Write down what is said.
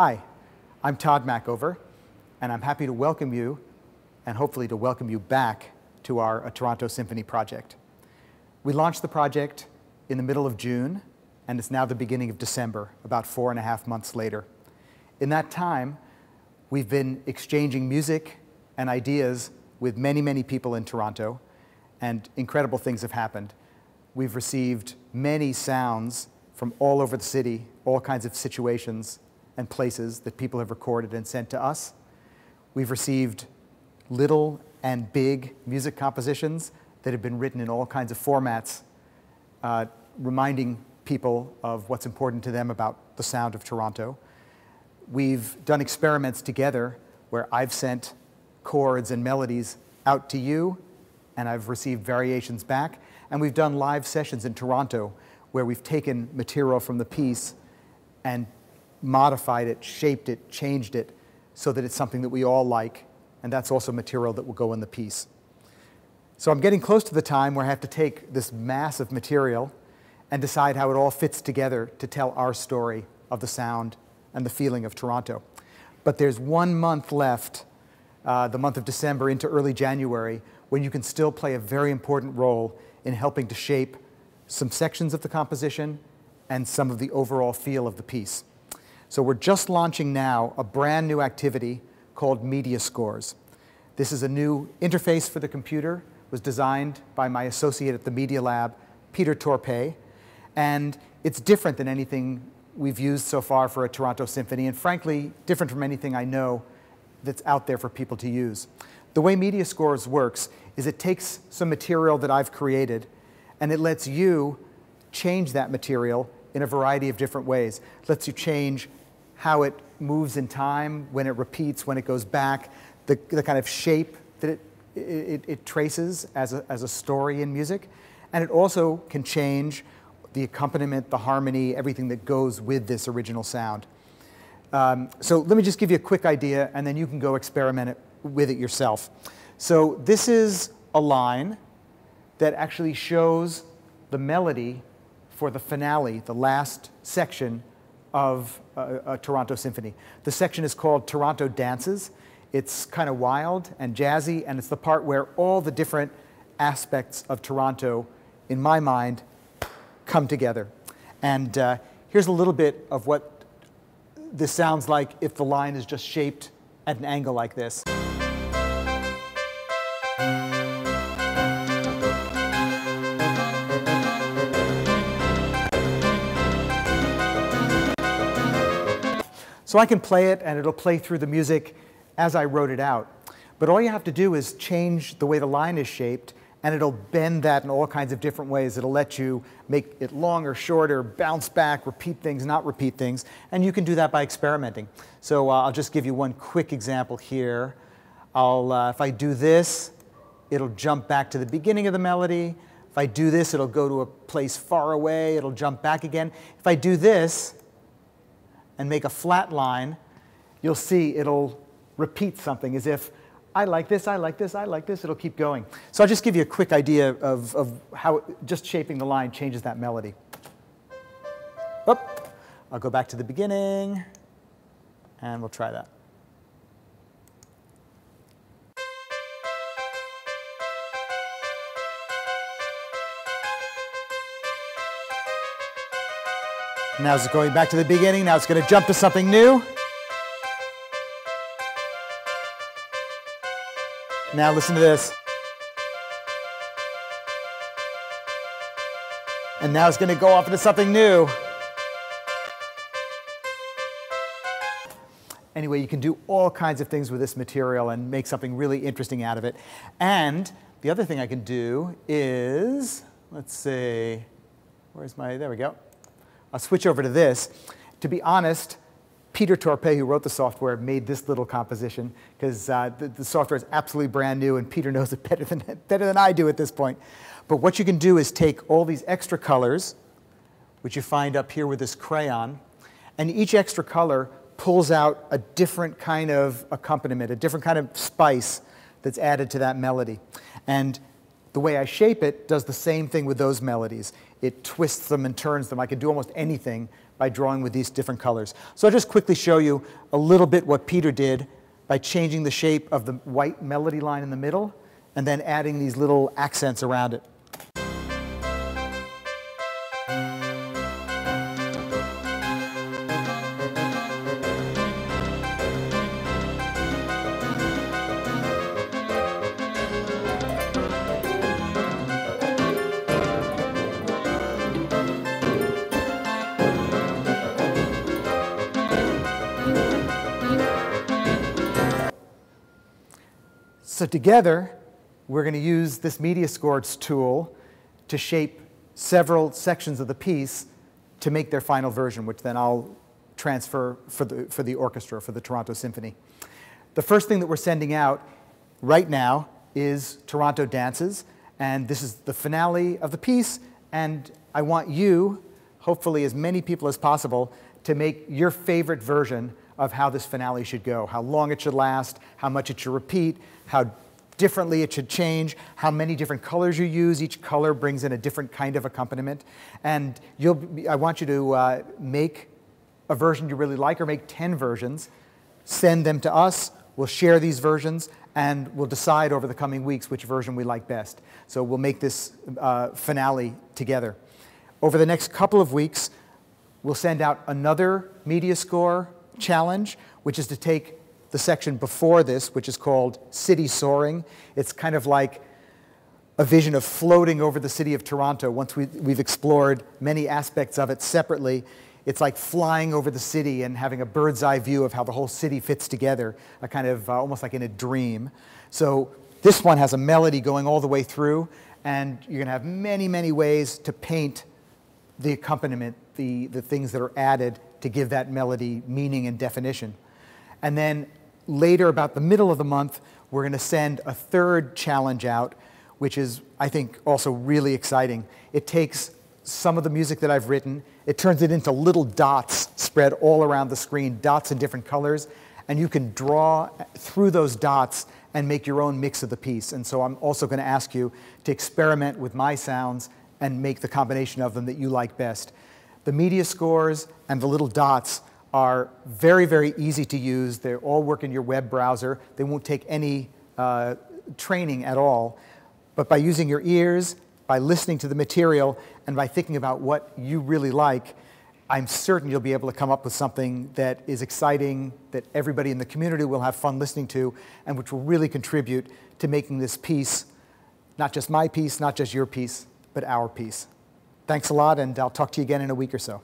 Hi, I'm Tod Machover, and I'm happy to welcome you, and hopefully to welcome you back to our A Toronto Symphony project. We launched the project in the middle of June, and it's now the beginning of December, about 4.5 months later. In that time, we've been exchanging music and ideas with many, many people in Toronto, and incredible things have happened. We've received many sounds from all over the city, all kinds of situations and places that people have recorded and sent to us. We've received little and big music compositions that have been written in all kinds of formats, reminding people of what's important to them about the sound of Toronto. We've done experiments together where I've sent chords and melodies out to you, and I've received variations back. And we've done live sessions in Toronto where we've taken material from the piece and modified it, shaped it, changed it so that it's something that we all like, and that's also material that will go in the piece. So I'm getting close to the time where I have to take this mass of material and decide how it all fits together to tell our story of the sound and the feeling of Toronto. But there's 1 month left, the month of December into early January, when you can still play a very important role in helping to shape some sections of the composition and some of the overall feel of the piece. So we're just launching now a brand new activity called Media Scores. This is a new interface for the computer. It was designed by my associate at the Media Lab, Peter Torpey, and it's different than anything we've used so far for a Toronto Symphony, and frankly, different from anything I know that's out there for people to use. The way Media Scores works is it takes some material that I've created, and it lets you change that material in a variety of different ways. It lets you change how it moves in time, when it repeats, when it goes back, the kind of shape that it traces as a story in music. And it also can change the accompaniment, the harmony, everything that goes with this original sound. So let me just give you a quick idea, and then you can go experiment with it yourself. So this is a line that actually shows the melody for the finale, the last section of a Toronto Symphony. The section is called Toronto Dances. It's kind of wild and jazzy, and it's the part where all the different aspects of Toronto, in my mind, come together. And here's a little bit of what this sounds like if the line is just shaped at an angle like this. So I can play it, and it'll play through the music as I wrote it out. But all you have to do is change the way the line is shaped, and it'll bend that in all kinds of different ways. It'll let you make it longer, shorter, bounce back, repeat things, not repeat things. And you can do that by experimenting. So I'll just give you one quick example here. If I do this, it'll jump back to the beginning of the melody. If I do this, it'll go to a place far away. It'll jump back again. If I do this and make a flat line, you'll see it'll repeat something as if, I like this, I like this, I like this. It'll keep going. So I'll just give you a quick idea of how just shaping the line changes that melody. Oop. I'll go back to the beginning, and we'll try that. Now it's going back to the beginning. Now it's going to jump to something new. Now listen to this. And now it's going to go off into something new. Anyway, you can do all kinds of things with this material and make something really interesting out of it. And the other thing I can do is, let's see, there we go. I'll switch over to this. To be honest, Peter Torpey, who wrote the software, made this little composition because the software is absolutely brand new, and Peter knows it better than I do at this point. But what you can do is take all these extra colors, which you find up here with this crayon, and each extra color pulls out a different kind of accompaniment, a different kind of spice that's added to that melody. And the way I shape it does the same thing with those melodies. It twists them and turns them. I can do almost anything by drawing with these different colors. So I'll just quickly show you a little bit what Peter did by changing the shape of the white melody line in the middle and then adding these little accents around it. So together, we're going to use this Media Scores tool to shape several sections of the piece to make their final version, which then I'll transfer for the orchestra, for the Toronto Symphony. The first thing that we're sending out right now is Toronto Dances, and this is the finale of the piece, and I want you, hopefully as many people as possible, to make your favorite version of how this finale should go, how long it should last, how much it should repeat, how differently it should change, how many different colors you use. Each color brings in a different kind of accompaniment. And I want you to make a version you really like, or make 10 versions, send them to us, we'll share these versions, and we'll decide over the coming weeks which version we like best. So we'll make this finale together. Over the next couple of weeks, we'll send out another Media Score challenge, which is to take the section before this, which is called City Soaring. It's kind of like a vision of floating over the city of Toronto. Once we've explored many aspects of it separately, it's like flying over the city and having a bird's eye view of how the whole city fits together, a kind of almost like in a dream. So this one has a melody going all the way through, and you're going to have many, many ways to paint the accompaniment, the things that are added to give that melody meaning and definition. And then later, about the middle of the month, we're going to send a third challenge out, which is, I think, also really exciting. It takes some of the music that I've written, it turns it into little dots spread all around the screen, dots in different colors, and you can draw through those dots and make your own mix of the piece. And so I'm also going to ask you to experiment with my sounds and make the combination of them that you like best. The Media Scores and the little dots are very, very easy to use. They all work in your web browser. They won't take any training at all. But by using your ears, by listening to the material, and by thinking about what you really like, I'm certain you'll be able to come up with something that is exciting, that everybody in the community will have fun listening to, and which will really contribute to making this piece, not just my piece, not just your piece, but our piece. Thanks a lot, and I'll talk to you again in a week or so.